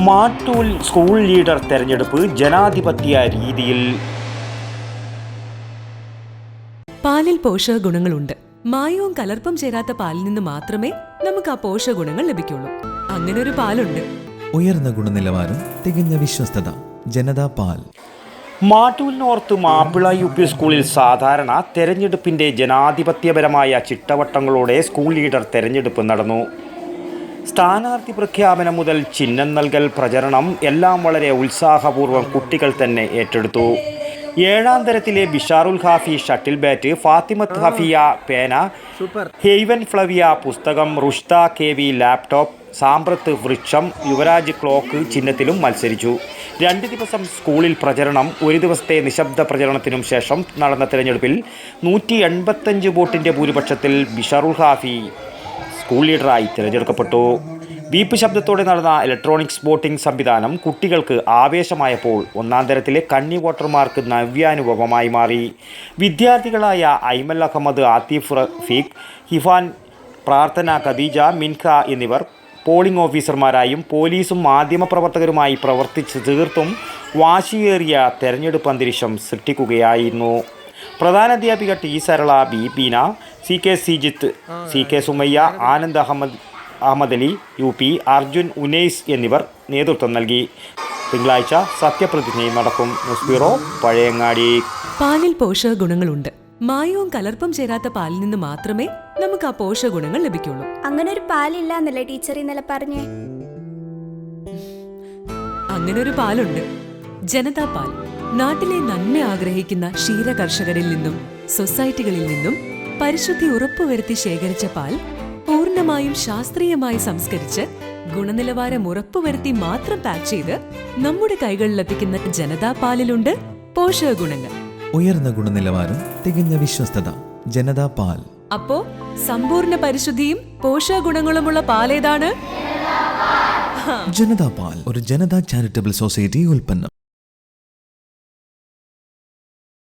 Mattool school leader തെരഞ്ഞെടുപ്പ് ജനാധിപത്യ രീതിയിൽ. പാലിൽ പോഷകഗുണങ്ങളുണ്ട്. മായവും കലർപ്പും ചേരാത്ത പാലിൽ നിന്ന് മാത്രമേ നമുക്ക് ആ പോഷകഗുണങ്ങൾ ലഭിക്കുള്ളൂ. അങ്ങനെ ഒരു പാലുണ്ട്. ഉയർന്ന ഗുണനിലവാരം, തികഞ്ഞ വിശ്വസ്തത. ജനതാ പാൽ. മാട്ടൂൽ നോർത്ത് മാപ്പിള UP സ്കൂളിൽ സാധാരണ തെരഞ്ഞെടുപ്പിന്റെ ജനാധിപത്യപരമായ ചിട്ടവട്ടങ്ങളോടെ സ്കൂൾ ലീഡർ തെരഞ്ഞെടുപ്പ് നടന്നു. സ്ഥാനാർത്ഥി പ്രഖ്യാപനം മുതൽ ചിഹ്നം നൽകൽ, പ്രചരണം എല്ലാം വളരെ ഉത്സാഹപൂർവ്വം കുട്ടികൾ തന്നെ ഏറ്റെടുത്തു. 7ാം തരത്തിലെ ബിഷാറുൽ ഹാഫി ഷട്ടിൽ ബാറ്റ്, ഫാത്തിമത്ത് ഹഫിയ പേന, ഹെയ്വൻ ഫ്ലവിയ പുസ്തകം, റുഷ്ത KV ലാപ്ടോപ്പ്, സാമ്പ്രത്ത് വൃക്ഷം, യുവരാജ് ക്ലോക്ക് ചിഹ്നത്തിലും മത്സരിച്ചു. 2 ദിവസം സ്കൂളിൽ പ്രചരണം. 1 ദിവസത്തെ നിശബ്ദ പ്രചരണത്തിനും ശേഷം നടന്ന തെരഞ്ഞെടുപ്പിൽ 185 വോട്ടിൻ്റെ ഭൂരിപക്ഷത്തിൽ ബിഷാറുൽ ഹാഫി സ്കൂൾ ലീഡറായി തിരഞ്ഞെടുക്കപ്പെട്ടു. ബീപ്പ് ശബ്ദത്തോടെ നടന്ന ഇലക്ട്രോണിക്സ് വോട്ടിംഗ് സംവിധാനം കുട്ടികൾക്ക് ആവേശമായപ്പോൾ 1ാം തരത്തിലെ കന്നി വോട്ടർമാർക്ക് നവ്യാനുഭവമായി മാറി. വിദ്യാർത്ഥികളായ ഐമൽ അഹമ്മദ്, ആത്തിഫ് റഫീഖ്, ഹിഫാൻ, പ്രാർത്ഥന, ഖദീജ, മിൻഖ എന്നിവർ പോളിംഗ് ഓഫീസർമാരായും പോലീസും മാധ്യമപ്രവർത്തകരുമായി പ്രവർത്തിച്ച് തീർത്തും വാശിയേറിയ തെരഞ്ഞെടുപ്പ് അന്തരീക്ഷം സൃഷ്ടിക്കുകയായിരുന്നു. പ്രധാനാധ്യാപിക T Sarala, B Beena, CK Sijith, CK Sumayya, Anand Ahmed Ali UP, Arjun, Unais എന്നിവർ നേതൃത്വം നൽകി. തിങ്കളാഴ്ച സത്യപ്രതിജ്ഞയും നടക്കും. News bureau, Pazhayangadi. പാലിൽ പോഷകഗുണങ്ങളുണ്ട്. മായവും കലർപ്പും ചേരാത്ത പാലിൽ നിന്ന് മാത്രമേ നമുക്ക് ആ പോഷകഗുണങ്ങൾ ലഭിക്കുള്ളൂ. അങ്ങനെ ഒരു പാലില്ല എന്നല്ലേ ടീച്ചർ ഇന്നലെ പറഞ്ഞേ? അങ്ങനെ ഒരു പാലുണ്ട്. ജനതാ പാൽ. നാട്ടിലെ നന്മ ആഗ്രഹിക്കുന്ന ക്ഷീര കർഷകരിൽ നിന്നും സൊസൈറ്റികളിൽ നിന്നും പരിശുദ്ധി ഉറപ്പുവരുത്തി ശേഖരിച്ച പാൽ പൂർണ്ണമായും ശാസ്ത്രീയമായി സംസ്കരിച്ച് ഗുണനിലവാരം ഉറപ്പുവരുത്തി മാത്രം പാക്ക് ചെയ്ത് നമ്മുടെ കൈകളിലെത്തിക്കുന്ന ജനതാ പാലിലുണ്ട് പോഷകഗുണങ്ങൾ. ഉയർന്ന ഗുണനിലവാരം, തികഞ്ഞ വിശ്വസ്തത. ജനതാ പാൽ. അപ്പോ സമ്പൂർണ്ണ പരിശുദ്ധിയും പോഷകഗുണങ്ങളുമുള്ള പാലേതാണ്? ജനതാ പാൽ ഒരു ജനതാ ചാരിറ്റബിൾ സൊസൈറ്റി ഉൽപ്പന്നം.